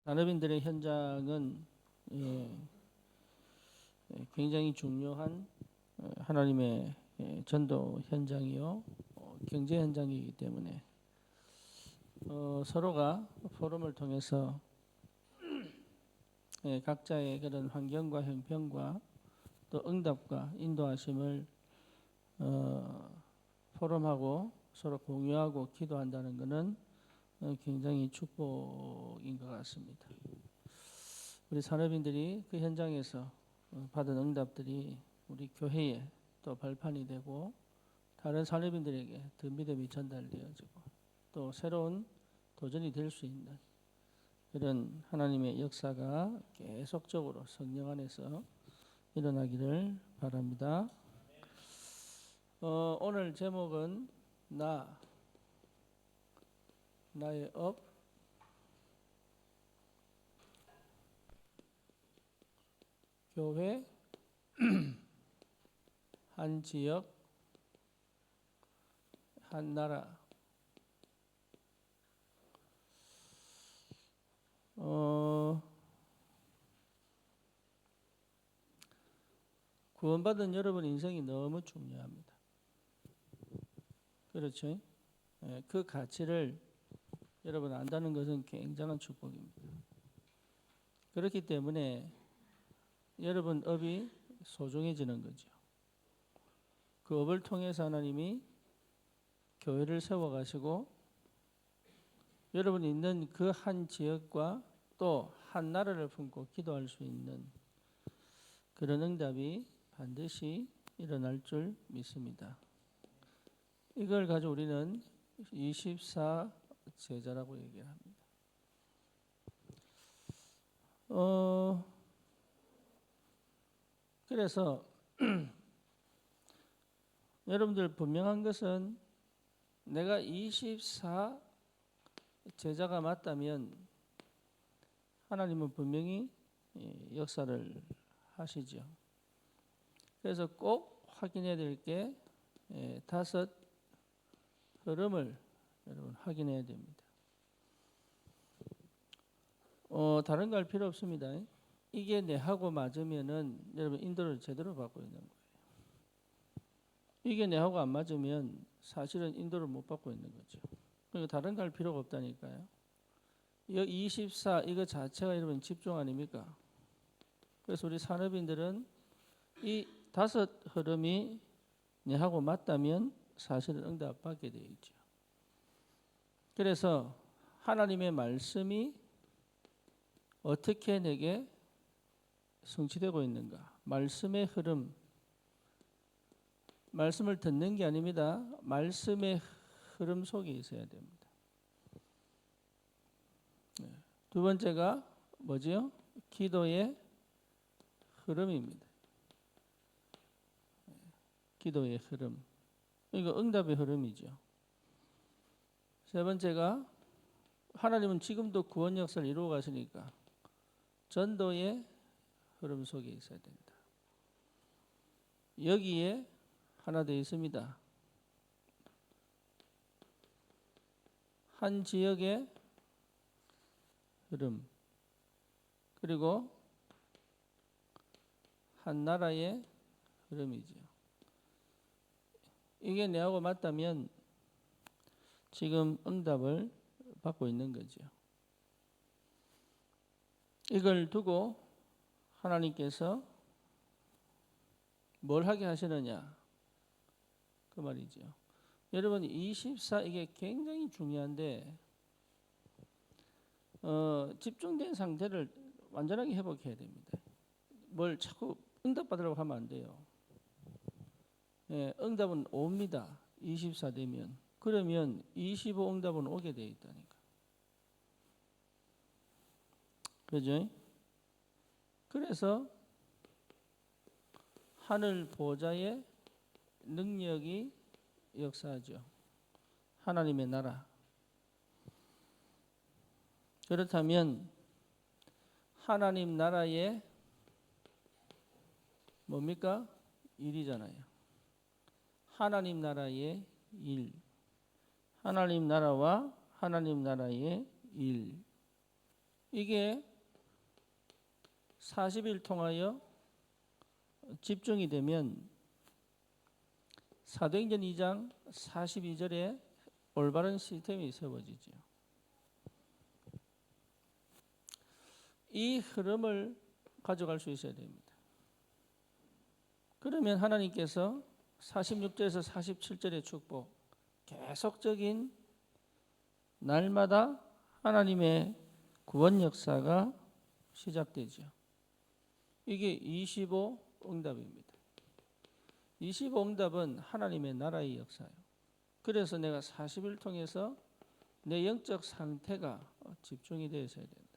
산업인들의 현장은 굉장히 중요한 하나님의 전도 현장이요, 경제 현장이기 때문에 서로가 포럼을 통해서 각자의 그런 환경과 형편과 또 응답과 인도하심을 포럼하고 서로 공유하고 기도한다는 것은 굉장히 축복인 것 같습니다. 우리 산업인들이 그 현장에서 받은 응답들이 우리 교회에 또 발판이 되고 다른 산업인들에게 더 믿음이 전달되어지고 또 새로운 도전이 될 수 있는 그런 하나님의 역사가 계속적으로 성령 안에서 일어나기를 바랍니다. 오늘 제목은 나의 업, 교회, 한 지역, 한 나라. 구원받은 여러분 인생이 너무 중요합니다. 그렇죠? 그 가치를 여러분 안다는 것은 굉장한 축복입니다. 그렇기 때문에 여러분 업이 소중해지는 거죠. 그 업을 통해서 하나님이 교회를 세워가시고 여러분이 있는 그 한 지역과 또 한 나라를 품고 기도할 수 있는 그런 응답이 반드시 일어날 줄 믿습니다. 이걸 가지고 우리는 24 제자라고 얘기합니다. 그래서 여러분들 분명한 것은 내가 24 제자가 맞다면 하나님은 분명히 역사를 하시죠. 그래서 꼭 확인해야 될 게 5 흐름을 여러분 확인해야 됩니다. 다른 거 할 필요 없습니다. 이게 내하고 맞으면은 여러분 인도를 제대로 받고 있는 거예요. 이게 내하고 안 맞으면 사실은 인도를 못 받고 있는 거죠. 그러니까 다른 거 할 필요가 없다니까요. 24 이거 자체가 여러분 집중 아닙니까? 그래서 우리 산업인들은 이 5 흐름이 내하고 맞다면 사실은 응답받게 되어 있죠. 그래서 하나님의 말씀이 어떻게 내게 성취되고 있는가? 말씀의 흐름, 말씀을 듣는 게 아닙니다. 말씀의 흐름 속에 있어야 됩니다. 두 번째가 뭐지요? 기도의 흐름입니다. 기도의 흐름. 이거 응답의 흐름이죠. 세 번째가 하나님은 지금도 구원 역사를 이루어 가시니까 전도의 흐름 속에 있어야 된다. 여기에 하나 더 있습니다. 한 지역의 흐름, 그리고 한 나라의 흐름이죠. 이게 내하고 맞다면 지금 응답을 받고 있는 거죠. 이걸 두고 하나님께서 뭘 하게 하시느냐 그 말이죠. 여러분 24 이게 굉장히 중요한데 집중된 상태를 완전하게 회복해야 됩니다. 뭘 자꾸 응답받으려고 하면 안 돼요. 응답은 옵니다. 24 되면. 그러면 25 응답은 오게 돼 있다니까. 그죠? 그래서 하늘 보좌의 능력이 역사하죠. 하나님의 나라. 그렇다면 하나님 나라의 뭡니까? 일이잖아요. 하나님 나라의 일. 하나님 나라와 하나님 나라의 일. 이게 40일 통하여 집중이 되면 사도행전 2장 42절에 올바른 시스템이 세워지죠. 이 흐름을 가져갈 수 있어야 됩니다. 그러면 하나님께서 46절에서 47절의 축복, 계속적인 날마다 하나님의 구원 역사가 시작되죠. 이게 25 응답입니다. 25 응답은 하나님의 나라의 역사예요. 그래서 내가 40일 통해서 내 영적 상태가 집중이 되어 있어야 된다.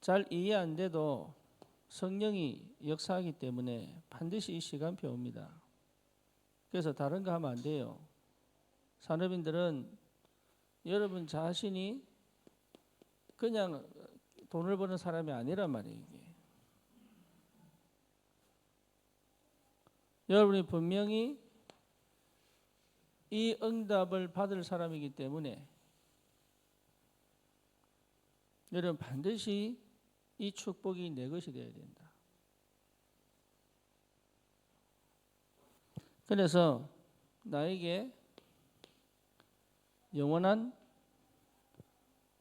잘 이해 안 돼도 성령이 역사하기 때문에 반드시 이 시간표 옵니다. 그래서 다른 거 하면 안 돼요. 산업인들은 여러분 자신이 그냥 돈을 버는 사람이 아니란 말이에요. 이게. 여러분이 분명히 이 응답을 받을 사람이기 때문에 여러분 반드시 이 축복이 내 것이 되어야 된다. 그래서 나에게 영원한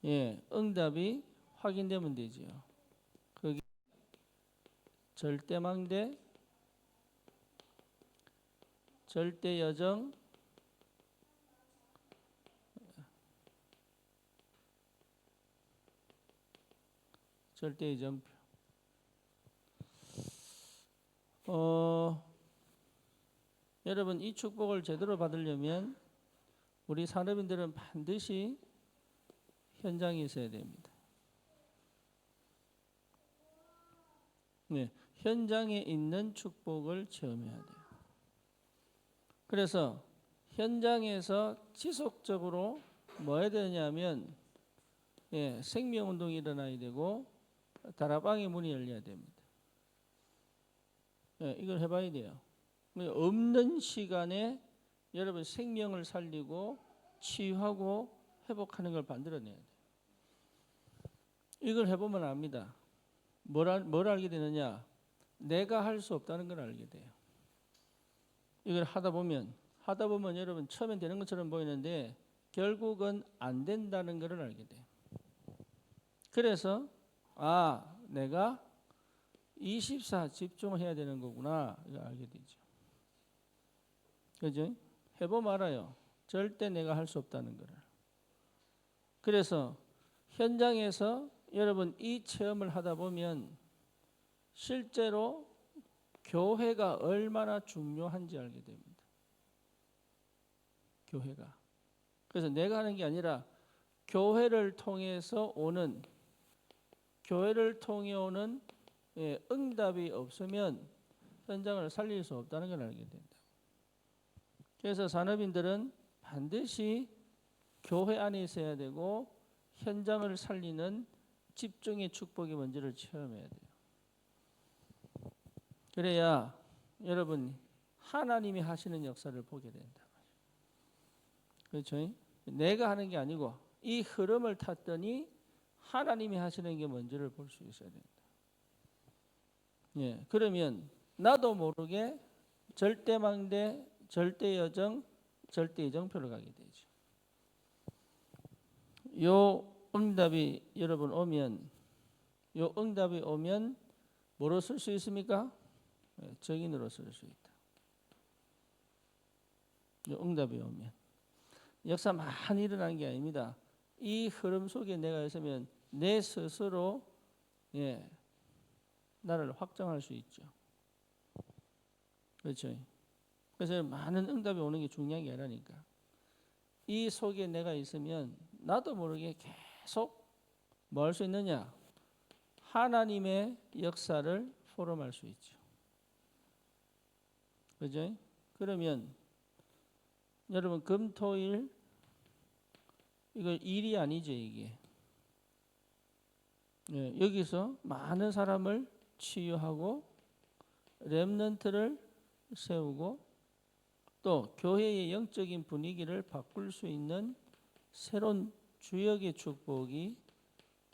응답이 확인되면 되죠. 그게 절대망대, 절대여정, 절대여정표. 여러분 이 축복을 제대로 받으려면 우리 산업인들은 반드시 현장에 있어야 됩니다. 네, 현장에 있는 축복을 체험해야 돼요. 그래서 현장에서 지속적으로 뭐 해야 되냐면 생명운동이 일어나야 되고 다락방의 문이 열려야 됩니다. 이걸 해봐야 돼요. 없는 시간에 여러분 생명을 살리고 치유하고 회복하는 걸 만들어내야 돼요. 이걸 해보면 압니다. 뭘 알게 되느냐? 내가 할 수 없다는 걸 알게 돼요. 이걸 하다 보면 여러분 처음엔 되는 것처럼 보이는데 결국은 안 된다는 것을 알게 돼요. 그래서 내가 24 집중해야 되는 거구나 이걸 알게 되죠. 그죠? 해보면 알아요. 절대 내가 할 수 없다는 거를. 그래서 현장에서 여러분 이 체험을 하다 보면 실제로 교회가 얼마나 중요한지 알게 됩니다. 교회가. 그래서 내가 하는 게 아니라 교회를 통해서 오는 응답이 없으면 현장을 살릴 수 없다는 걸 알게 된다. 그래서 산업인들은 반드시 교회 안에 있어야 되고 현장을 살리는 집중의 축복의 먼저를 체험해야 돼요. 그래야 여러분 하나님이 하시는 역사를 보게 된다. 그렇죠? 내가 하는 게 아니고 이 흐름을 탔더니 하나님이 하시는 게 뭔지를 볼 수 있어야 된다. 그러면 나도 모르게 절대망대, 절대여정, 절대이정표를 가게 되죠. 요 응답이 여러분 오면 뭐로 쓸 수 있습니까? 정인으로 쓸 수 있다. 요 응답이 오면 역사 많이 일어난 게 아닙니다. 이 흐름 속에 내가 있으면 내 스스로 나를 확정할 수 있죠. 그렇죠. 그래서 많은 응답이 오는 게 중요한 게 아니라니까. 이 속에 내가 있으면 나도 모르게 계속 뭐 할 수 있느냐? 하나님의 역사를 포럼할 수 있죠. 그죠? 그러면 여러분 금토일 이거 일이 아니죠 이게. 여기서 많은 사람을 치유하고 렘넌트를 세우고 또 교회의 영적인 분위기를 바꿀 수 있는 새로운 주역의 축복이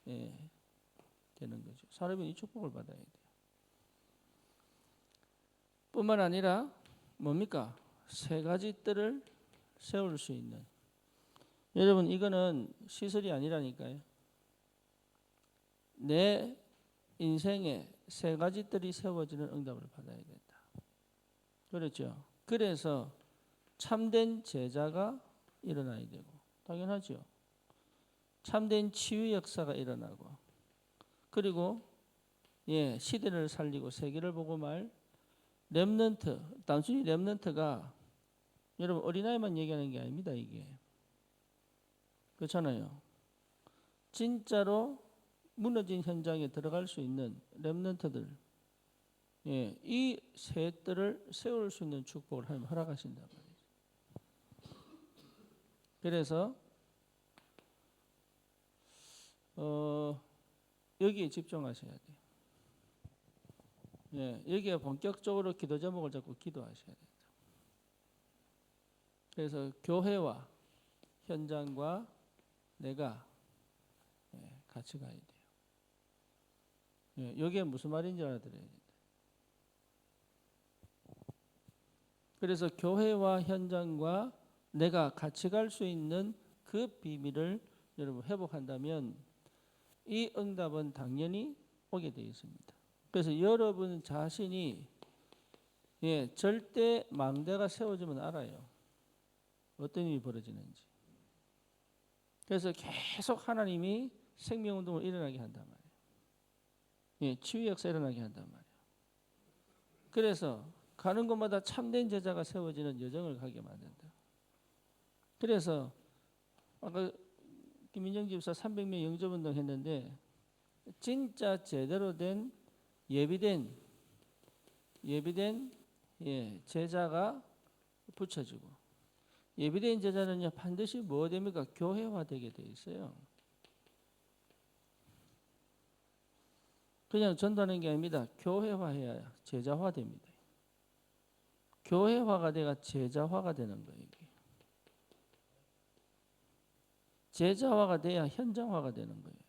되는 거죠. 산업인이 축복을 받아야 돼요. 뿐만 아니라 뭡니까? 세 가지 뜰을 세울 수 있는. 여러분 이거는 시설이 아니라니까요. 내 인생에 세 가지 뜰이 세워지는 응답을 받아야 된다. 그렇죠. 그래서 참된 제자가 일어나야 되고 당연하죠. 참된 치유 역사가 일어나고 그리고 시대를 살리고 세계를 보고 말 렘넌트, 단순히 렘넌트가 여러분 어린아이만 얘기하는 게 아닙니다. 이게 그렇잖아요. 진짜로 무너진 현장에 들어갈 수 있는 렘넌트들, 이 세 뜰을 세울 수 있는 축복을 하나님 허락하신단 말이에요. 그래서 여기에 집중하셔야 돼요. 여기에 본격적으로 기도 제목을 잡고 기도하셔야 된다. 그래서 교회와 현장과 내가 같이 가야 돼요. 여기에 무슨 말인지 알아들어야 된다. 그래서 교회와 현장과 내가 같이 갈 수 있는 그 비밀을 여러분 회복한다면 이 응답은 당연히 오게 되어 있습니다. 그래서 여러분 자신이 절대 망대가 세워지면 알아요. 어떤 일이 벌어지는지. 그래서 계속 하나님이 생명운동을 일어나게 한단 말이에요. 치유 역사 일어나게 한단 말이에요. 그래서 가는 곳마다 참된 제자가 세워지는 여정을 가게 만든다. 그래서 아까 김민정 집사 300명 영접운동 했는데 진짜 제대로 된 예비된 제자가 붙여지고 예비된 제자는요 반드시 뭐 됩니까? 교회화되게 돼 있어요. 그냥 전도하는 게 아닙니다. 교회화해야 제자화됩니다. 교회화가 돼가 제자화가 되는 거예요. 이게. 제자화가 돼야 현장화가 되는 거예요.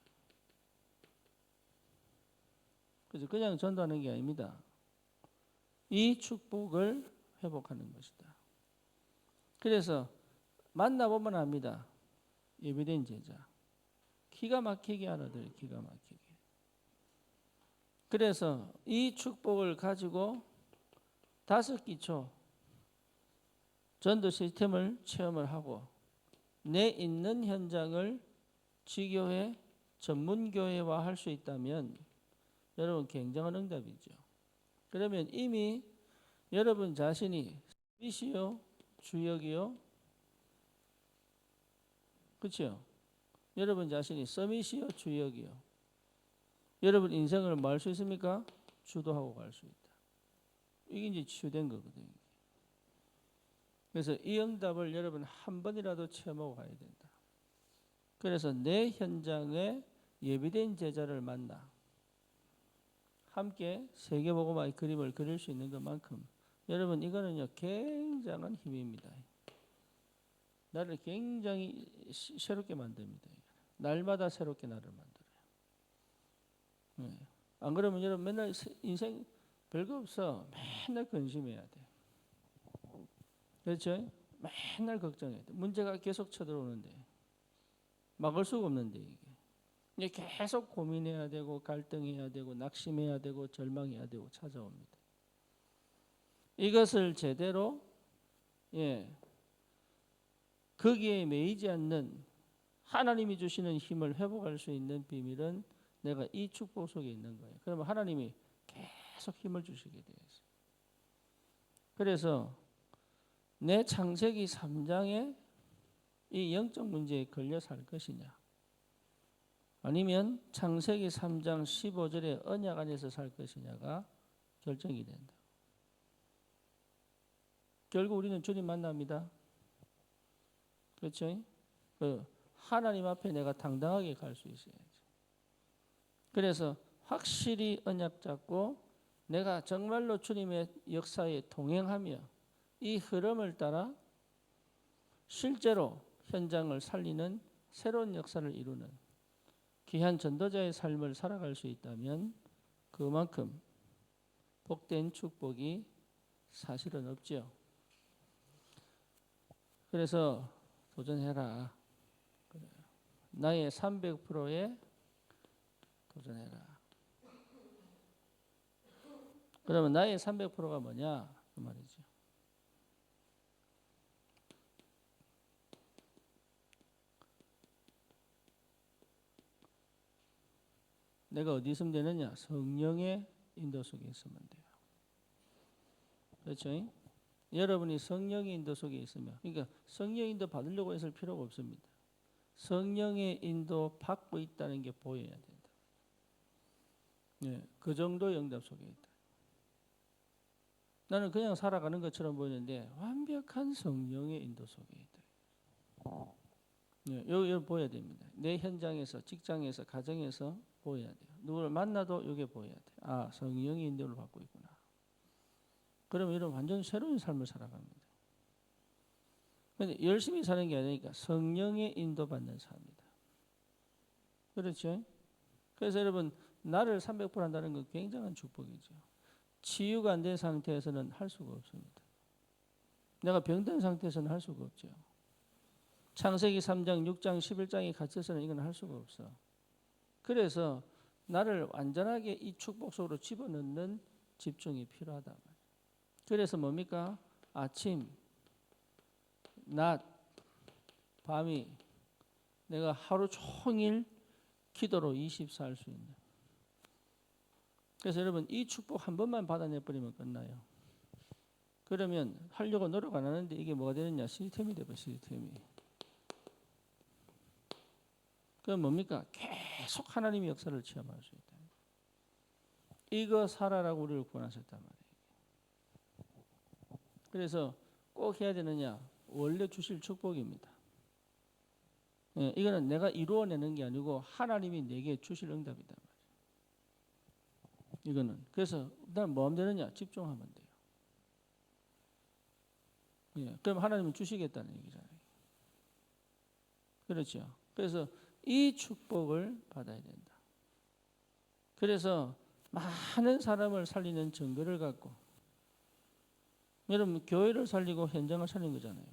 그래서 그냥 전도하는 게 아닙니다. 이 축복을 회복하는 것이다. 그래서 만나보면 압니다. 예비된 제자. 기가 막히게 알아들어요. 기가 막히게. 그래서 이 축복을 가지고 5기초 전도 시스템을 체험을 하고 내 있는 현장을 지교회, 전문교회화 할 수 있다면 여러분 굉장한 응답이죠. 그러면 이미 여러분 자신이 서밋이요, 주역이요, 그렇죠? 여러분 자신이 서밋이요, 주역이요. 여러분 인생을 뭐 할 수 있습니까? 주도하고 갈 수 있다. 이게 이제 치유된 거거든요. 그래서 이 응답을 여러분 한 번이라도 체험하고 가야 된다. 그래서 내 현장에 예비된 제자를 만나 함께 세계복음화의 그림을 그릴 수 있는 것만큼 여러분 이거는요 굉장한 힘입니다. 나를 굉장히 새롭게 만듭니다. 날마다 새롭게 나를 만들어요. 안 그러면 여러분 맨날 인생 별거 없어. 맨날 근심해야 돼. 그렇죠? 맨날 걱정해야 돼. 문제가 계속 쳐들어오는데 막을 수가 없는데 이게 계속 고민해야 되고 갈등해야 되고 낙심해야 되고 절망해야 되고 찾아옵니다. 이것을 제대로 거기에 매이지 않는 하나님이 주시는 힘을 회복할 수 있는 비밀은 내가 이 축복 속에 있는 거예요. 그러면 하나님이 계속 힘을 주시게 되어 있어요. 그래서 내 창세기 3장에 이 영적 문제에 걸려 살 것이냐 아니면 창세기 3장 15절의 언약 안에서 살 것이냐가 결정이 된다. 결국 우리는 주님 만납니다. 그렇죠? 하나님 앞에 내가 당당하게 갈 수 있어야지. 그래서 확실히 언약 잡고 내가 정말로 주님의 역사에 동행하며 이 흐름을 따라 실제로 현장을 살리는 새로운 역사를 이루는 귀한 전도자의 삶을 살아갈 수 있다면 그만큼 복된 축복이 사실은 없죠. 그래서 도전해라. 나의 300%에 도전해라. 그러면 나의 300%가 뭐냐? 그 말이죠. 내가 어디 있으면 되느냐? 성령의 인도 속에 있으면 돼요. 그렇죠? 여러분이 성령의 인도 속에 있으면, 그러니까 성령의 인도 받으려고 했을 필요가 없습니다. 성령의 인도 받고 있다는 게 보여야 된다. 네, 그 정도의 응답 속에 있다. 나는 그냥 살아가는 것처럼 보이는데 완벽한 성령의 인도 속에 있다. 네, 여기 보여야 됩니다. 내 현장에서, 직장에서, 가정에서 보여야 돼요. 누구를 만나도 이게 보여야 돼. 아, 성령의 인도를 받고 있구나. 그러면 이런 완전 새로운 삶을 살아갑니다. 그런데 열심히 사는 게 아니니까 성령의 인도받는 삶이다. 그렇죠? 그래서 여러분 나를 300% 한다는 건 굉장한 축복이죠. 치유가 안 된 상태에서는 할 수가 없습니다. 내가 병든 상태에서는 할 수가 없죠. 창세기 3장, 6장, 11장에 갇혀서는 이건 할 수가 없어. 그래서 나를 완전하게 이 축복 속으로 집어넣는 집중이 필요하다. 그래서 뭡니까? 아침, 낮, 밤이 내가 하루 종일 기도로 24 할 수 있는. 그래서 여러분 이 축복 한 번만 받아내버리면 끝나요. 그러면 하려고 노력 안 하는데 이게 뭐가 되느냐? 시스템이 되고 시스템이. 그건 뭡니까? 계속 하나님의 역사를 체험할 수 있다. 이거 살아라고 우리를 구원하셨단 말이에요. 그래서 꼭 해야 되느냐? 원래 주실 축복입니다. 예, 이거는 내가 이루어내는 게 아니고 하나님이 내게 주실 응답이다. 이거는 그래서 난 뭐 하면 되느냐? 집중하면 돼요. 예, 그럼 하나님은 주시겠다는 얘기잖아요. 그렇죠. 그래서 이 축복을 받아야 된다. 그래서 많은 사람을 살리는 증거를 갖고 여러분 교회를 살리고 현장을 살리는 거잖아요.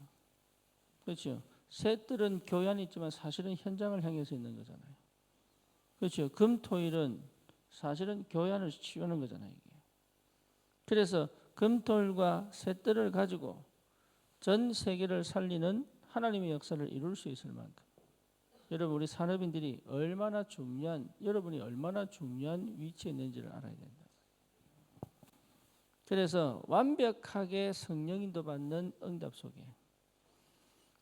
그렇죠. 셋들은 교회 안에 있지만 사실은 현장을 향해서 있는 거잖아요. 그렇죠. 금토일은 사실은 교회 안을 치유하는 거잖아요. 이게. 그래서 금토일과 셋들을 가지고 전 세계를 살리는 하나님의 역사를 이룰 수 있을 만큼 여러분 우리 산업인들이 얼마나 중요한 여러분이 얼마나 중요한 위치에 있는지를 알아야 된다. 그래서 완벽하게 성령 인도받는 응답 속에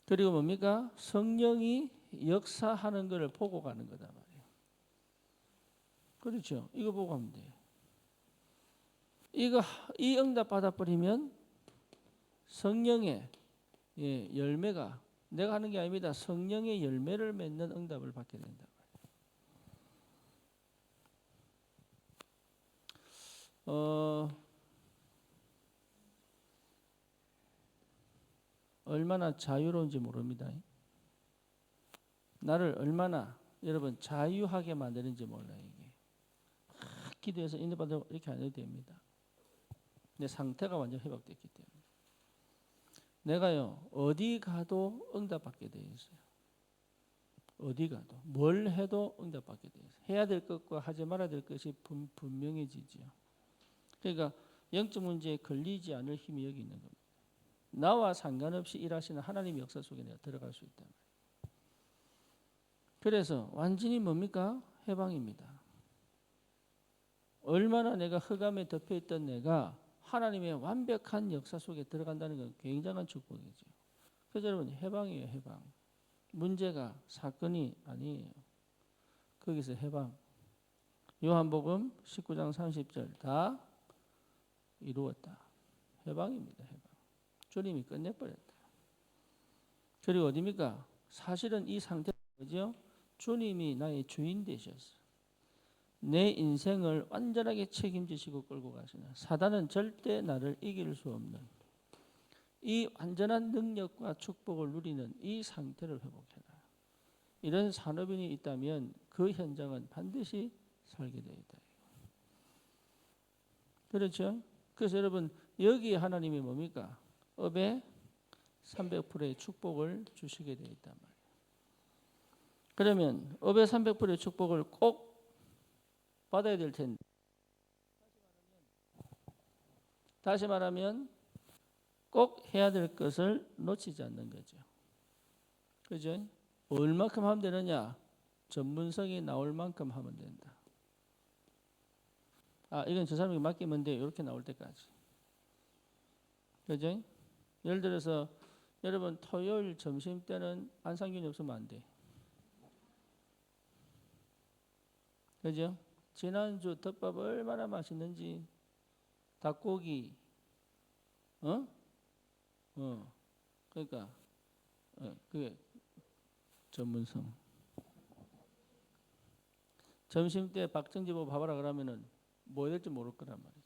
그리고 뭡니까? 성령이 역사하는 것을 보고 가는 거다 말이에요. 그렇죠? 이거 보고 가면 돼요. 이 응답 받아버리면 성령의 열매가 내가 하는 게 아닙니다. 성령의 열매를 맺는 응답을 받게 된다. 얼마나 자유로운지 모릅니다. 나를 얼마나 여러분 자유하게 만드는지 몰라요. 이게 기도해서 인도받으면 이렇게 안 해도 됩니다. 내 상태가 완전 회복됐기 때문에 내가요 어디 가도 응답받게 되어 있어요. 어디 가도 뭘 해도 응답받게 되어 있어요. 해야 될 것과 하지 말아야 될 것이 분명해지죠. 그러니까 영적 문제에 걸리지 않을 힘이 여기 있는 겁니다. 나와 상관없이 일하시는 하나님의 역사 속에 내가 들어갈 수 있다. 그래서 완전히 뭡니까? 해방입니다. 얼마나 내가 흑암에 덮여있던 내가 하나님의 완벽한 역사 속에 들어간다는 건 굉장한 축복이죠. 그래서 여러분 해방이에요. 해방. 문제가 사건이 아니에요. 거기서 해방. 요한복음 19장 30절 다 이루었다. 해방입니다. 해방. 주님이 끝내버렸다. 그리고 어디입니까? 사실은 이 상태가 뭐죠? 주님이 나의 주인 되셨어. 내 인생을 완전하게 책임지시고 끌고 가시는 사단은 절대 나를 이길 수 없는 이 완전한 능력과 축복을 누리는 이 상태를 회복해라. 이런 산업인이 있다면 그 현장은 반드시 살게 되어 있다. 그렇죠? 그래서 여러분 여기 하나님이 뭡니까? 업에 300%의 축복을 주시게 되어 있단 말이에요. 그러면 업의 300%의 축복을 꼭 받아야 될 텐데 다시 말하면 꼭 해야 될 것을 놓치지 않는 거죠. 그죠? 얼마큼 하면 되느냐? 전문성이 나올 만큼 하면 된다. 이건 저 사람에게 맡기면 돼. 이렇게 나올 때까지. 그죠? 예를 들어서 여러분 토요일 점심 때는 안상균이 없으면 안 돼. 그죠? 지난주 덮밥 얼마나 맛있는지 닭고기 그러니까 그게 전문성. 점심 때 박정지 보고 봐봐라 그러면은 뭐 해야 될지 모를 거란 말이죠.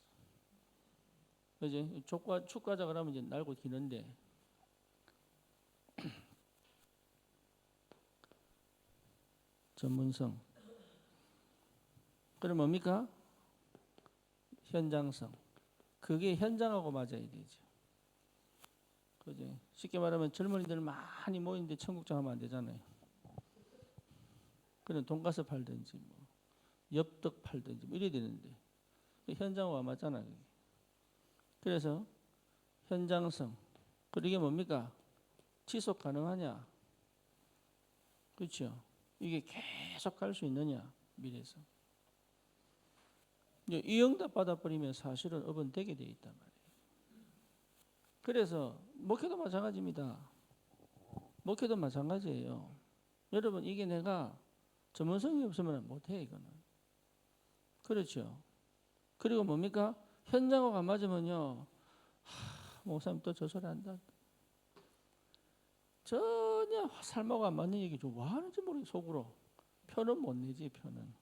그지? 축가자 그러면 이제 날고 기는데 전문성. 그럼 뭡니까? 현장성. 그게 현장하고 맞아야 되죠. 그지? 쉽게 말하면 젊은이들 많이 모이는데 청국장 하면 안 되잖아요. 그런 돈가스 팔든지 뭐 엽떡 팔든지 뭐 이래야 되는데 현장하고 안 맞잖아요. 그래서 현장성. 그리고 이게 뭡니까? 지속 가능하냐? 그렇죠? 이게 계속 갈 수 있느냐? 미래에서. 이 응답 받아버리면 사실은 업은 되게 돼 있단 말이에요. 그래서 목회도 마찬가지입니다. 목회도 마찬가지예요. 여러분 이게 내가 전문성이 없으면 못해 이거는. 그렇죠. 그리고 뭡니까? 현장하고 안 맞으면요. 목사님 또 저 소리 한다. 전혀 삶하고 안 맞는 얘기 좀 뭐 하는지 모르겠어 속으로. 표는 못 내지 표는.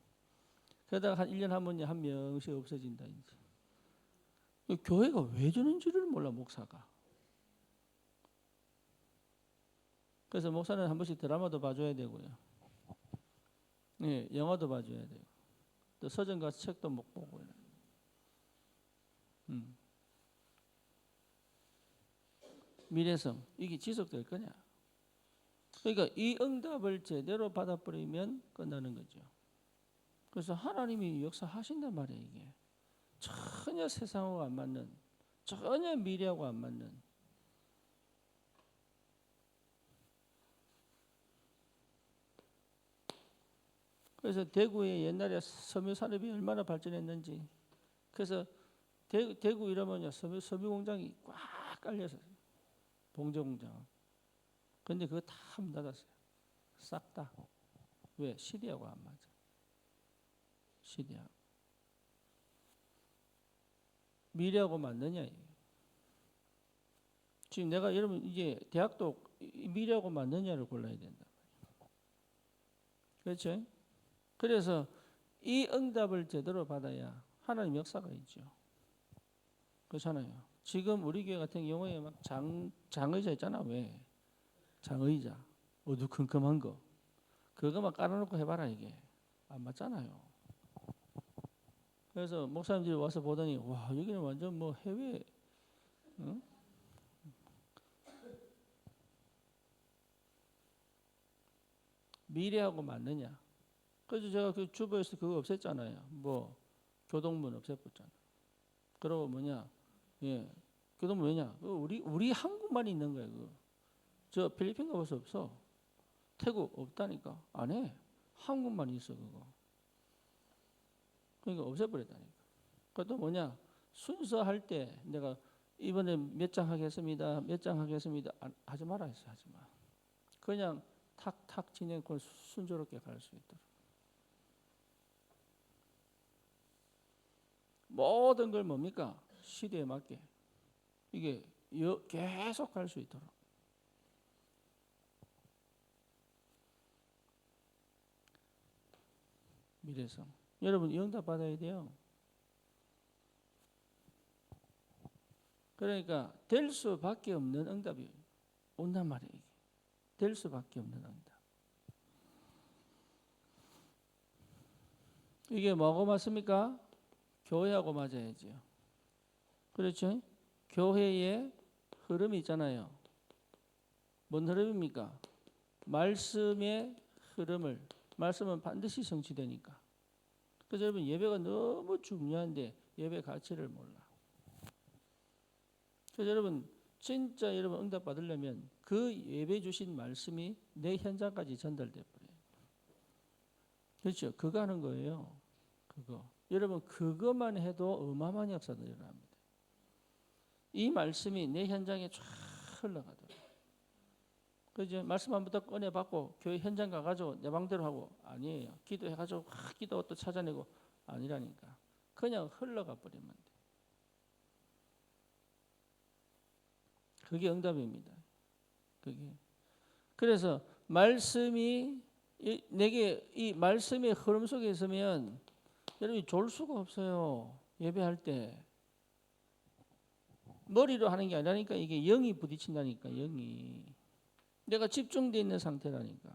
그러다가 한 1년 하면 한 명씩 없어진다 이제. 교회가 왜 주는지를 몰라 목사가. 그래서 목사는 한 번씩 드라마도 봐줘야 되고요. 예, 영화도 봐줘야 되고. 또 서점 가서 책도 못 보고요. 미래성 이게 지속될 거냐? 그러니까 이 응답을 제대로 받아버리면 끝나는 거죠. 그래서 하나님이 역사하신단 말이에요. 이게 전혀 세상하고 안 맞는, 전혀 미래하고 안 맞는. 그래서 대구에 옛날에 섬유 산업이 얼마나 발전했는지. 그래서 대구 이러면요 섬유 공장이 꽉 깔려서 봉제 공장. 근데 그거 다 문 닫았어요. 싹 다. 왜? 시대하고 안 맞아. 시대하고. 미래하고 맞느냐 이게. 지금 내가 여러분 이제 대학도 미래하고 맞느냐를 골라야 된다. 그렇죠? 그래서 이 응답을 제대로 받아야 하나님 역사가 있죠. 그렇잖아요. 지금 우리 교회 같은 경우에 막 장의자 있잖아. 왜? 장의자. 어두컴컴한 거. 그거만 깔아놓고 해봐라 이게. 안 맞잖아요. 그래서 목사님들이 와서 보더니 와 여기는 완전 뭐 해외 응? 미래하고 맞느냐. 그래서 제가 그 주부에서 그거 없앴잖아요. 뭐 교동문 없애버렸잖아. 그러고 뭐냐, 예, 교동문 왜냐? 우리 한국만 있는 거예요. 그거. 저 필리핀 가봐서 없어. 태국 없다니까. 안 해. 한국만 있어 그거. 그러니까 없애버렸다니까. 그것도 뭐냐? 순서할 때 내가 이번에 몇 장 하겠습니다. 몇 장 하겠습니다. 하지 마라 했어. 하지 마. 그냥 탁탁 진행 그 순조롭게 갈 수 있도록. 모든 걸 뭡니까? 시대에 맞게. 이게 계속 갈 수 있도록. 미래성. 여러분 응답 받아야 돼요. 그러니까 될 수밖에 없는 응답이 온단 말이에요. 이게. 될 수밖에 없는 응답. 이게 뭐하고 맞습니까? 교회하고 맞아야죠. 그렇죠? 교회의 흐름이 있잖아요. 뭔 흐름입니까? 말씀의 흐름을, 말씀은 반드시 성취되니까. 그래서 여러분 예배가 너무 중요한데 예배 가치를 몰라. 그래서 여러분 진짜 여러분 응답 받으려면 그 예배 주신 말씀이 내 현장까지 전달돼 버려요. 그렇죠? 그거 하는 거예요. 그거. 여러분 그것만 해도 어마어마한 역사가 일어납니다. 이 말씀이 내 현장에 쫙 흘러가도록. 그죠? 말씀 한번 꺼내 받고 교회 현장 가가지고 내 방대로 하고 아니에요. 기도해가지고 기도 또 찾아내고 아니라니까. 그냥 흘러가 버리면 돼. 그게 응답입니다. 그게. 그래서 말씀이 내게 이 말씀의 흐름 속에 있으면 여러분이 졸 수가 없어요. 예배할 때. 머리로 하는 게 아니라니까 이게 영이 부딪힌다니까 영이. 내가 집중되어 있는 상태라니까.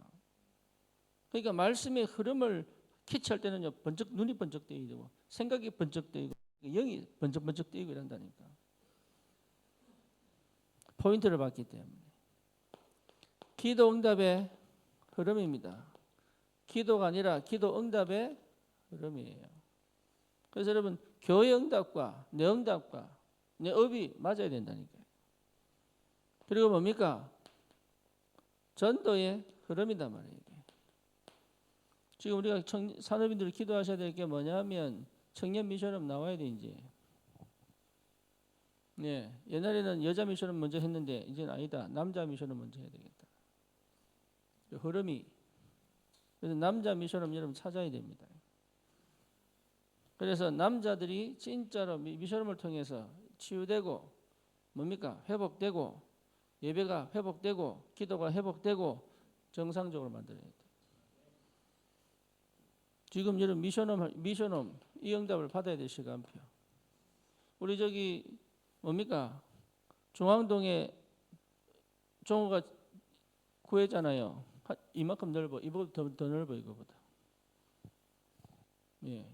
그러니까 말씀의 흐름을 캐치할 때는요. 눈이 번쩍 뜨이고 생각이 번쩍 뜨이고 영이 번쩍 뜨이고 이런다니까. 포인트를 받기 때문에. 기도 응답의 흐름입니다. 기도가 아니라 기도 응답의 흐름이에요. 그래서 여러분 교회 응답과 내 응답과 내 업이 맞아야 된다니까요. 그리고 뭡니까? 전도의 흐름이단 말이에요. 지금 우리가 산업인들이 기도하셔야 될 게 뭐냐면 청년 미션업 나와야 돼 이제. 네, 옛날에는 여자 미션업 먼저 했는데 이제는 아니다. 남자 미션업 먼저 해야 되겠다. 흐름이. 그래서 남자 미션업 여러분 찾아야 됩니다. 그래서 남자들이 진짜로 미션업을 통해서 치유되고 뭡니까? 회복되고 예배가 회복되고 기도가 회복되고 정상적으로 만들어야 돼. 지금 여러분 미션홈 이 응답을 받아야 될 시간표. 우리 저기 뭡니까? 중앙동에 종호가 구했잖아요. 이만큼 넓어. 이보다 더 넓어 이거보다. 예.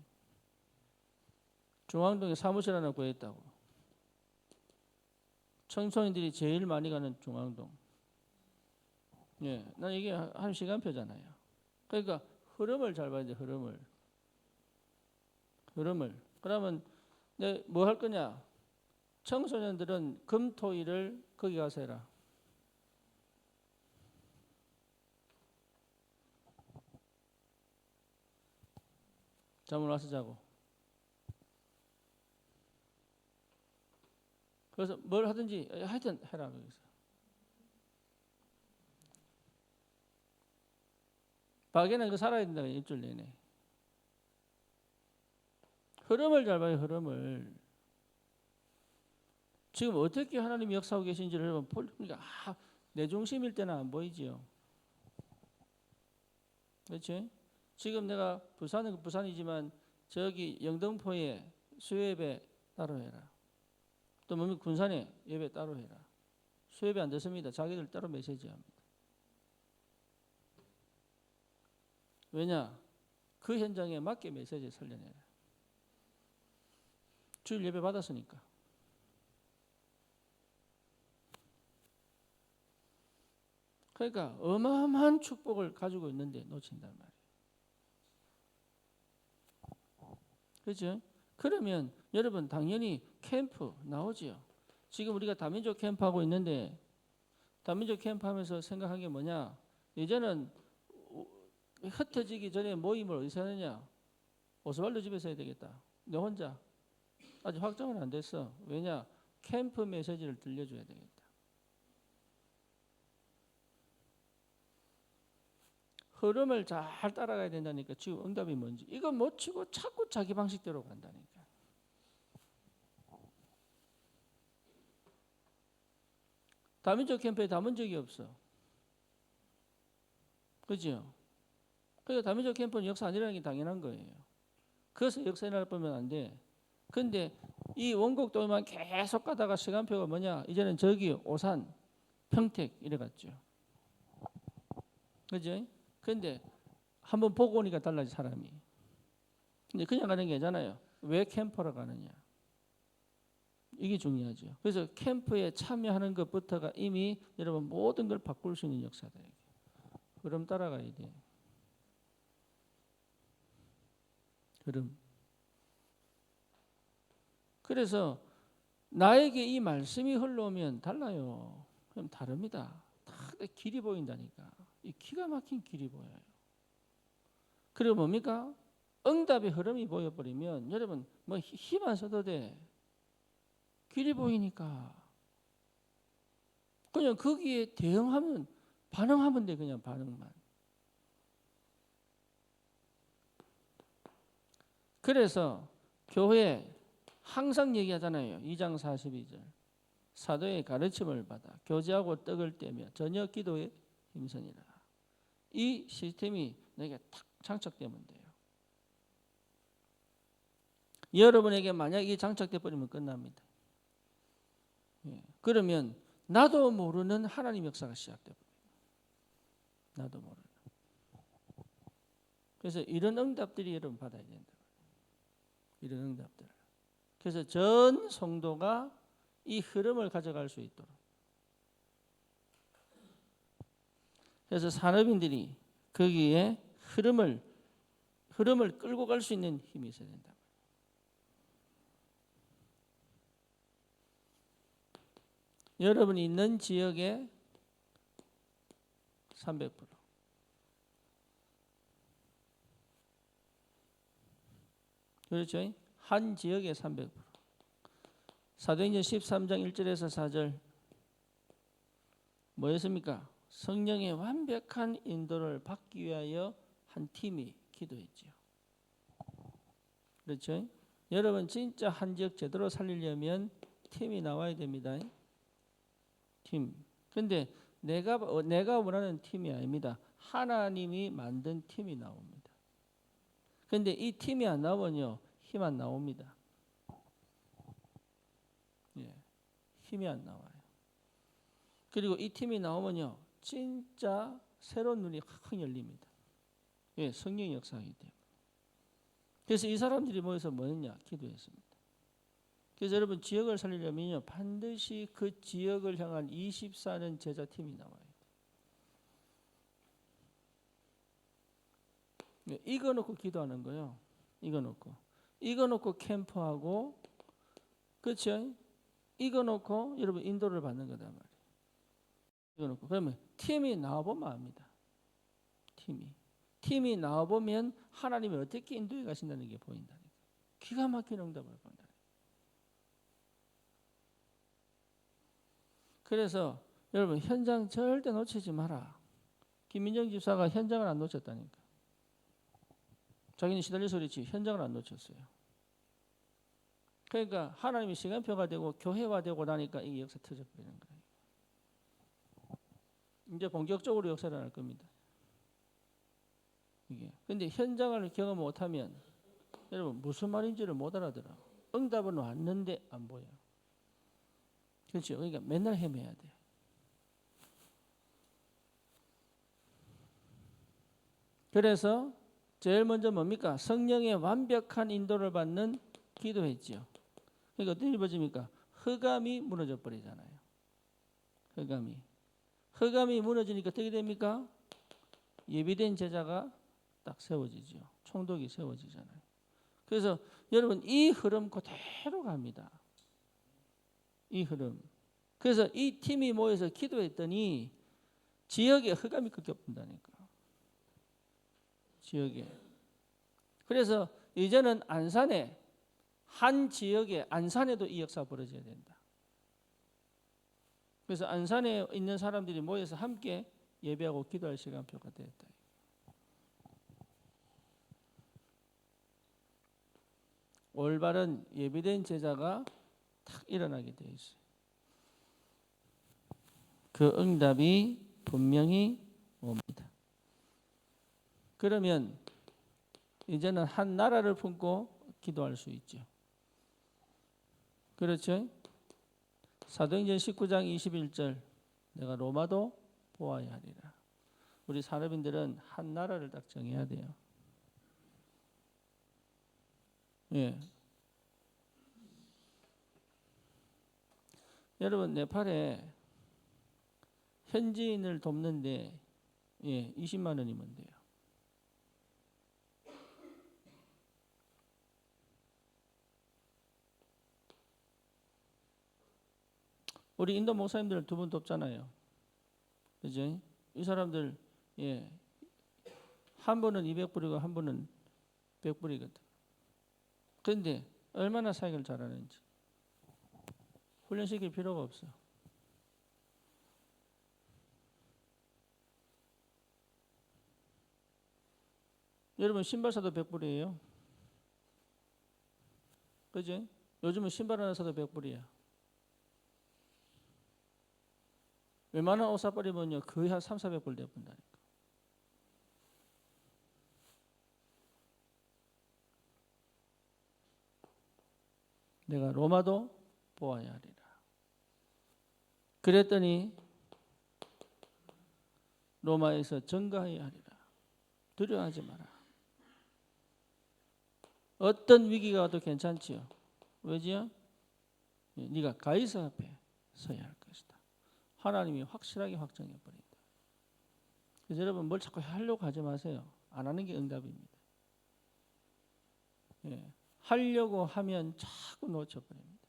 중앙동에 사무실 하나 구했다고. 청소년들이 제일 많이 가는 중앙동. 예. 난 이게 한 시간표잖아요. 그러니까 흐름을 잘 봐야 돼. 흐름을. 그러면 내 뭐 할 거냐? 청소년들은 금, 토, 일을 거기 가서 해라. 잠을 와서 자고. 그래서 뭘 하든지 하여튼 해라 거기서. 밖에는 그 살아야 된다 일주일 내내. 흐름을 잘 봐요. 흐름을. 지금 어떻게 하나님이 역사하고 계신지를 여러분 보니까 내 중심일 때는 안 보이지요. 그렇지? 지금 내가 부산은 부산이지만 저기 영등포에 수요예배 따로 해라. 또 뭡니까? 군산에 예배 따로 해라. 수요예배 안 됐습니다. 자기들 따로 메시지합니다. 왜냐? 그 현장에 맞게 메시지 살려내라. 주일 예배 받았으니까. 그러니까 어마어마한 축복을 가지고 있는데 놓친단 말이에요. 그렇죠? 그러면 여러분 당연히 캠프 나오지요. 지금 우리가 다민족 캠프 하고 있는데 다민족 캠프 하면서 생각한 게 뭐냐? 이제는 흩어지기 전에 모임을 어디서 하느냐? 오스왈도 집에서 해야 되겠다. 너 혼자. 아직 확정은 안 됐어. 왜냐? 캠프 메시지를 들려줘야 되겠다. 흐름을 잘 따라가야 된다니까. 지금 응답이 뭔지. 이거 못 치고 자꾸 자기 방식대로 간다니까. 다민족 캠프에 담은 적이 없어. 그죠? 그러니까 다민족 캠프는 역사 아니라는 게 당연한 거예요. 그래서 역사 일어날 보면 안 돼. 근데 이 원곡동에만 계속 가다가 시간표가 뭐냐? 이제는 저기 오산, 평택 이래 갔죠. 그죠? 근데 한번 보고 오니까 달라지 사람이. 근데 그냥 가는 게 아니잖아요. 왜 캠프로 가느냐? 이게 중요하죠. 그래서 캠프에 참여하는 것부터가 이미 여러분 모든 걸 바꿀 수 있는 역사다. 흐름 따라가야 돼. 흐름. 그래서 나에게 이 말씀이 흘러오면 달라요. 그럼 다릅니다. 다 길이 보인다니까. 이 기가 막힌 길이 보여요. 그리고 뭡니까? 응답의 흐름이 보여버리면 여러분 뭐 힘 안 써도 돼. 길이 보이니까. 그냥 거기에 대응하면 반응하면 돼. 그냥 반응만. 그래서 교회 항상 얘기하잖아요. 2장 42절. 사도의 가르침을 받아 교제하고 떡을 떼며 저녁 기도에 힘쓰니라. 이 시스템이 내게 탁 장착되면 돼요. 여러분에게 만약 이 장착돼 버리면 끝납니다. 예. 그러면 나도 모르는 하나님 역사가 시작돼 버려요. 나도 모르는. 그래서 이런 응답들이 여러분 받아야 된다. 이런 응답들. 그래서 전 성도가 이 흐름을 가져갈 수 있도록. 그래서 산업인들이 거기에 흐름을 끌고 갈 수 있는 힘이 있어야 된다. 여러분이 있는 지역에 300%. 그렇죠? 한 지역에 300%. 사도행전 13장 1절에서 4절 뭐였습니까? 성령의 완벽한 인도를 받기 위하여 한 팀이 기도했죠. 그렇죠? 여러분 진짜 한 지역 제대로 살리려면 팀이 나와야 됩니다. 팀. 근데 내가 원하는 팀이 아닙니다. 하나님이 만든 팀이 나옵니다. 근데 이 팀이 안 나오면요. 힘 안 나옵니다. 예. 힘이 안 나와요. 그리고 이 팀이 나오면요. 진짜 새로운 눈이 확 열립니다. 예, 성령의 역사이기 때문에. 그래서 이 사람들이 모여서 뭐 했냐? 기도했습니다. 그래서 여러분 지역을 살리려면요. 반드시 그 지역을 향한 24년 제자팀이 나와요. 예, 이거 놓고 기도하는 거예요. 이거 놓고 캠프하고 그렇죠? 이거 놓고 여러분 인도를 받는 거단 말이에요. 이거 놓고 그러면 팀이 나와보면 압니다. 팀이 나와보면 하나님이 어떻게 인도해 가신다는 게 보인다니까. 기가 막힌 응답을 본다. 그래서 여러분 현장 절대 놓치지 마라. 김민정 집사가 현장을 안 놓쳤다니까. 자기는 시달려서 그렇지 현장을 안 놓쳤어요. 그러니까 하나님이 시간표가 되고 교회화되고 나니까 이게 역사 터져버리는 거예요. 이제 본격적으로 역사를 할 겁니다. 이게. 근데 현장을 경험 못하면 여러분 무슨 말인지를 못 알아들어. 응답은 왔는데 안 보여. 그렇죠. 그러니까 맨날 헤매야 돼. 그래서 제일 먼저 뭡니까? 성령의 완벽한 인도를 받는 기도했지요. 그러니까 어떤 일이 벌어집니까? 흑암이 무너져 버리잖아요. 흑암이 무너지니까 어떻게 됩니까? 예비된 제자가 딱 세워지죠. 총독이 세워지잖아요. 그래서 여러분 이 흐름 그대로 갑니다. 이 흐름. 그래서 이 팀이 모여서 기도했더니 지역에 흑암이 꺾여본다니까. 지역에. 그래서 이제는 안산에 한 지역에 안산에도 이 역사가 벌어져야 된다. 그래서 안산에 있는 사람들이 모여서 함께 예배하고 기도할 시간표가 됐다. 올바른 예비된 제자가 탁 일어나게 되어 있어요. 그 응답이 분명히 옵니다. 그러면 이제는 한 나라를 품고 기도할 수 있죠. 그렇죠? 사도행전 19장 21절 내가 로마도 보아야 하리라. 우리 산업인들은 한 나라를 딱 정해야 돼요. 예. 여러분 네팔에 현지인을 돕는데 20만 원이면 돼요. 우리 인도 목사님들 2분 돕잖아요. 그죠? 이 사람들 한 분은 200불이고 한 분은 100불이거든. 그런데 얼마나 사역을 잘하는지 훈련시킬 필요가 없어. 여러분 신발 사도 100불이에요. 그죠? 요즘은 신발 하나 사도 100불이야. 웬만한 옷 사버리면요 거의 한 300~400불 돼본다니까. 내가 로마도 보아야 하리라. 그랬더니 로마에서 전가해야 하리라. 두려워하지 마라. 어떤 위기가 와도 괜찮지요. 왜지요? 네가 가이사 앞에 서야 할 것이다. 하나님이 확실하게 확정해 버린다. 그래서 여러분 뭘 자꾸 하려고 하지 마세요. 안 하는 게 응답입니다. 하려고 하면 자꾸 놓쳐버립니다.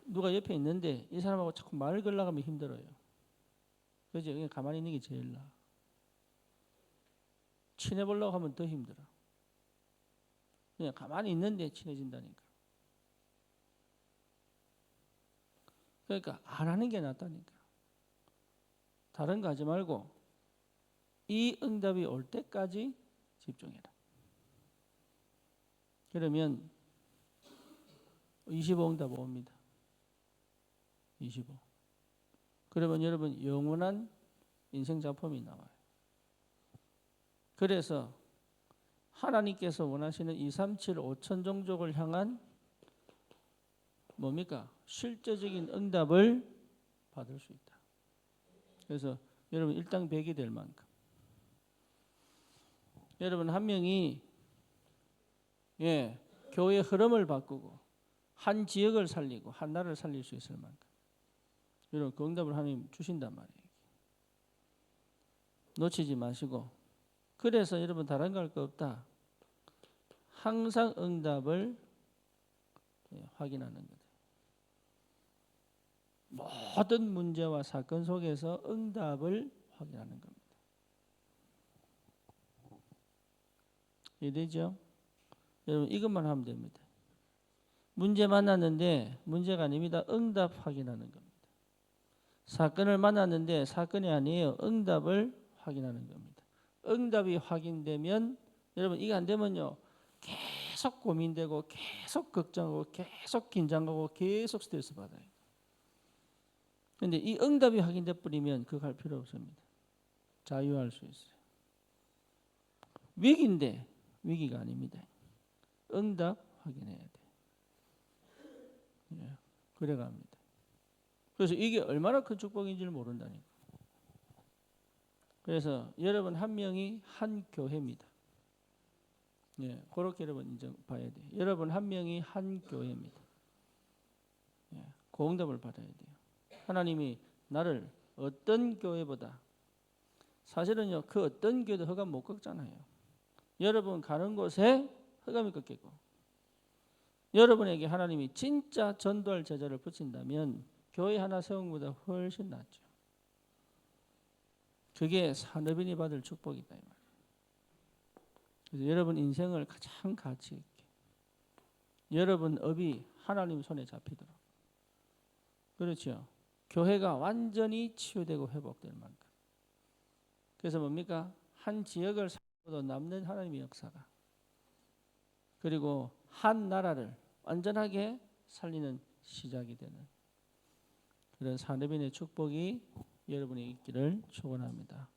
누가 옆에 있는데 이 사람하고 자꾸 말을 걸려고 하면 힘들어요. 그죠? 그냥 가만히 있는 게 제일 나아. 친해보려고 하면 더 힘들어. 그냥 가만히 있는데 친해진다니까. 그러니까 안 하는 게 낫다니까. 다른 거 하지 말고 이 응답이 올 때까지 집중해라. 그러면 25응답 옵니다. 25. 그러면 여러분 영원한 인생 작품이 나와요. 그래서 하나님께서 원하시는 237 5천 종족을 향한 뭡니까? 실제적인 응답을 받을 수 있다. 그래서 여러분 일당 100이 될 만큼 여러분 한 명이 교회의 흐름을 바꾸고 한 지역을 살리고 한 나라를 살릴 수 있을 만큼 여러분 그 응답을 하나님 주신단 말이에요. 놓치지 마시고 그래서 여러분 다른 거 할 거 없다. 항상 응답을 확인하는 거다. 모든 문제와 사건 속에서 응답을 확인하는 겁니다. 이해되죠? 여러분 이것만 하면 됩니다. 문제 만났는데 문제가 아닙니다. 응답 확인하는 겁니다. 사건을 만났는데 사건이 아니에요. 응답을 확인하는 겁니다. 응답이 확인되면 여러분 이게 안 되면요. 계속 고민되고 계속 걱정하고 계속 긴장하고 계속 스트레스 받아요. 그런데 이 응답이 확인돼 버리면 그거 할 필요 없습니다. 자유할 수 있어요. 위기인데 위기가 아닙니다. 응답 확인해야 돼. 그래 갑니다. 그래서 이게 얼마나 큰 축복인지를 모른다니까. 그래서 여러분 한 명이 한 교회입니다. 그렇게 여러분 인정 봐야 돼요. 여러분 한 명이 한 교회입니다. 그 응답을 받아야 돼요. 하나님이 나를 어떤 교회보다 사실은요 그 어떤 교회도 흑암 못 꺾잖아요. 여러분 가는 곳에 흑암이 꺾이고 여러분에게 하나님이 진짜 전도할 제자를 붙인다면 교회 하나 세운 것보다 훨씬 낫죠. 그게 산업인이 받을 축복이다 이 말이에요. 그래서 여러분 인생을 가장 가치 있게 여러분 업이 하나님 손에 잡히도록 그렇죠. 교회가 완전히 치유되고 회복될 만큼. 그래서 뭡니까? 한 지역을 살고도 남는 하나님의 역사가 그리고 한 나라를 완전하게 살리는 시작이 되는 그런 산업인의 축복이 여러분이 있기를 축원합니다.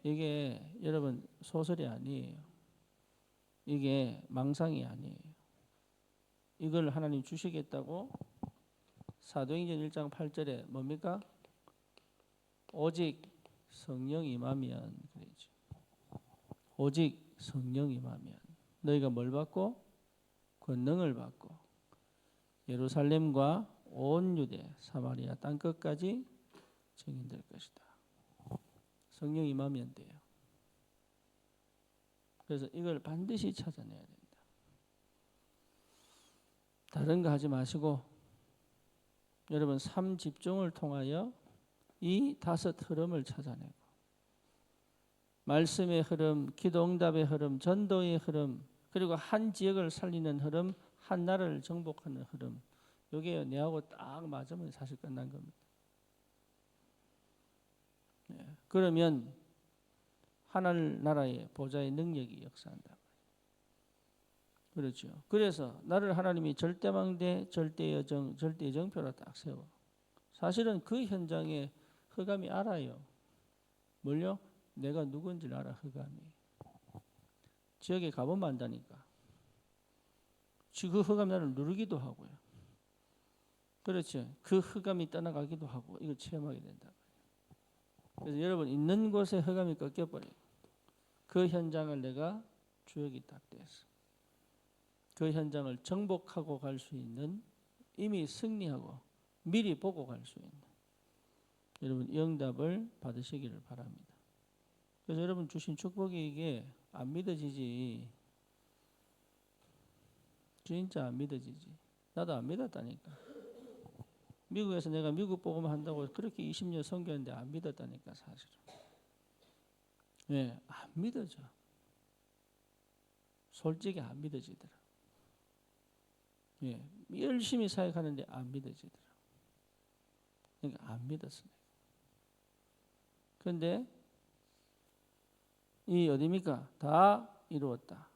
이게 여러분 소설이 아니에요. 이게 망상이 아니에요. 이걸 하나님 주시겠다고 사도행전 1장 8절에 뭡니까? 오직 성령 임하면 그러죠. 오직 성령 임하면 너희가 뭘 받고? 권능을 받고 예루살렘과 온 유대 사마리아 땅끝까지 증인될 것이다. 성령 임하면 돼요. 그래서 이걸 반드시 찾아내야 된다. 다른 거 하지 마시고 여러분 삶 집중을 통하여 이 5 흐름을 찾아내고 말씀의 흐름, 기도 응답의 흐름, 전도의 흐름, 그리고 한 지역을 살리는 흐름, 한 나라를 정복하는 흐름. 이게 내하고 딱 맞으면 사실 끝난 겁니다. 네. 그러면 하늘 나라의 보좌의 능력이 역사한다. 그렇죠. 그래서 나를 하나님이 절대망대, 절대여정, 절대정표로 딱 세워. 사실은 그 현장에 흑암이 알아요. 뭘요? 내가 누군지를 알아, 흑암이. 지역에 가보면 안다니까. 그 흑암이 나를 누르기도 하고요. 그렇죠. 그 흑암이 떠나가기도 하고 이걸 체험하게 된다. 그래서 여러분 있는 곳에 흑암이 꺾여버려요. 그 현장을 내가 주역이 딱 됐어. 그 현장을 정복하고 갈 수 있는 이미 승리하고 미리 보고 갈 수 있는 여러분 응답을 받으시기를 바랍니다. 그래서 여러분 주신 축복이 이게 안 믿어지지. 진짜 안 믿어지지. 나도 안 믿었다니까. 미국에서 내가 미국 복음 한다고 그렇게 20년 선교했는데 안 믿었다니까 사실은. 네, 안 믿어져. 솔직히 안 믿어지더라. 예, 열심히 사역하는데 안 믿어지더라. 그러니까 안 믿었어. 그런데 이 어디입니까? 다 이루었다.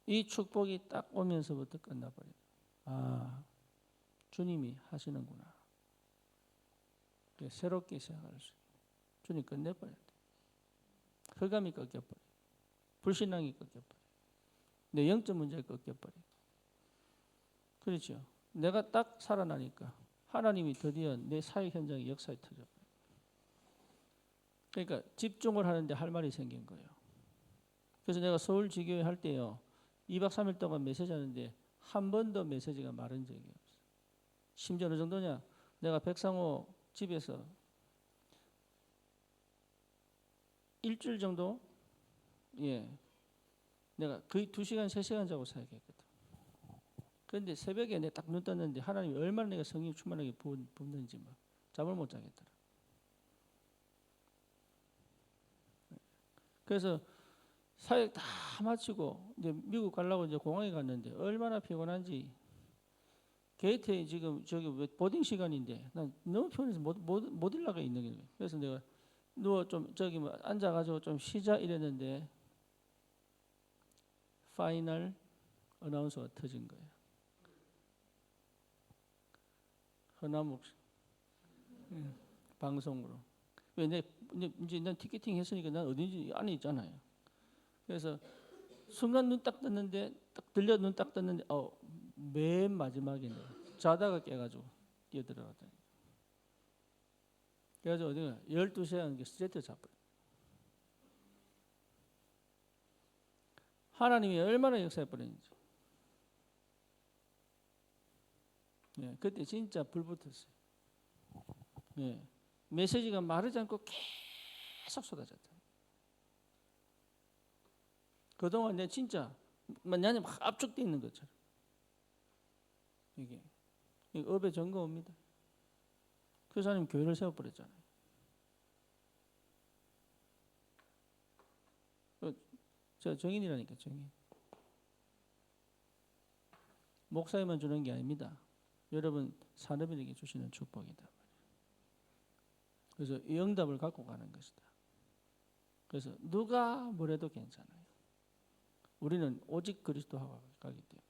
이 축복이 딱 오면서부터 끝나버려요. 아, 주님이 하시는구나. 새롭게 시작할 수 있어요. 주님 끝내버려야 돼. 흑암이 꺾여버려. 불신앙이 꺾여버려. 내 영적 문제가 꺾여버려. 그렇죠. 내가 딱 살아나니까 하나님이 드디어 내 사역 현장의 역사에 터져버려. 그러니까 집중을 하는데 할 말이 생긴 거예요. 그래서 내가 서울 지교회 할 때요. 2박 3일 동안 메시지 하는데 한 번도 메시지가 마른 적이 없어요. 심지어 어느 정도냐. 내가 백상호 집에서 일주일 정도 내가 거의 2시간 3시간 자고 사역했거든. 그런데 새벽에 내가 딱 눈 떴는데 하나님이 얼마나 내가 성령 충만하게 붓는지 막 잠을 못 자겠더라. 그래서 사역 다 마치고 이제 미국 가려고 이제 공항에 갔는데 얼마나 피곤한지 게이트에 지금 저기 보딩 시간인데 난 너무 피곤해서 못 일나가 있는 거예요. 그래서 내가 누워 좀 저기 뭐 앉아가지고 좀 쉬자 이랬는데 파이널 어나운서가 터진 거예요. 허남욱 방송으로. 왜 이제 난 티켓팅 했으니까 난 어딘지 안에 있잖아요. 그래서 순간 눈 딱 떴는데 딱 들려 눈 딱 떴는데 맨 마지막에 자다가 깨가지고 뛰어들어갔다. 그래가지고 어디가 12시에 하는 게 스트레이트 잡아요. 하나님이 얼마나 역사해버렸는지. 예, 그때 진짜 불 붙었어요. 예, 메시지가 마르지 않고 계속 쏟아졌다. 그동안 내 진짜 나는 막 압축돼 있는 것처럼. 이게 업의 점검입니다. 그래서 하나님 교회를 세워버렸잖아요. 저 정인이라니까 정인. 목사에만 주는 게 아닙니다. 여러분 산업인에게 주시는 축복이다. 그래서 이 응답을 갖고 가는 것이다. 그래서 누가 뭐래도 괜찮아요. 우리는 오직 그리스도하고 가기 때문에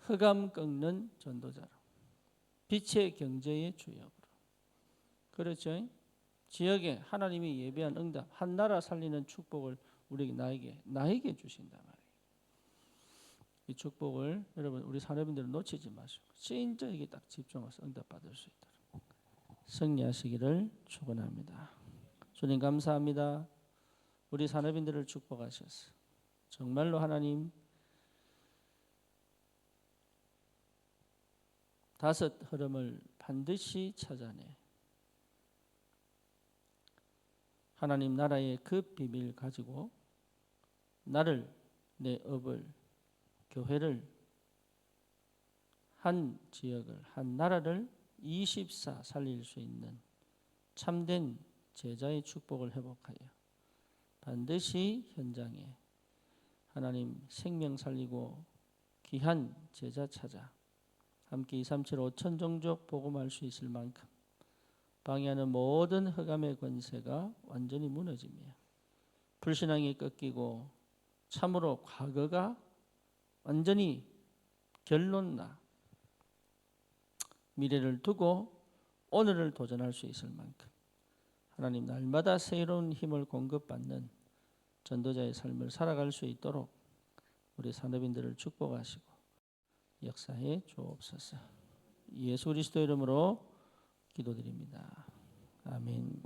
흑암 꺾는 전도자로 빛의 경제의 주역으로 그렇죠. 지역에 하나님이 예배한 응답 한 나라 살리는 축복을 우리에게 나에게 주신단 말이에요. 이 축복을 여러분 우리 산업인들은 놓치지 마시고 진짜 이게 딱 집중해서 응답받을 수 있도록 승리하시기를 축원합니다. 주님 감사합니다. 우리 산업인들을 축복하셔서 정말로 하나님 다섯 흐름을 반드시 찾아내 하나님 나라의 그 비밀 가지고 나를, 내 업을, 교회를, 한 지역을, 한 나라를 24 살릴 수 있는 참된 제자의 축복을 회복하여 반드시 현장에 하나님 생명 살리고 귀한 제자 찾아 함께 237 5천 종족 복음할 수 있을 만큼 방해하는 모든 흑암의 권세가 완전히 무너지며 불신앙이 꺾이고 참으로 과거가 완전히 결론나 미래를 두고 오늘을 도전할 수 있을 만큼 하나님 날마다 새로운 힘을 공급받는 전도자의 삶을 살아갈 수 있도록 우리 산업인들을 축복하시고 역사해 주옵소서. 예수 그리스도 이름으로 기도드립니다. 아멘.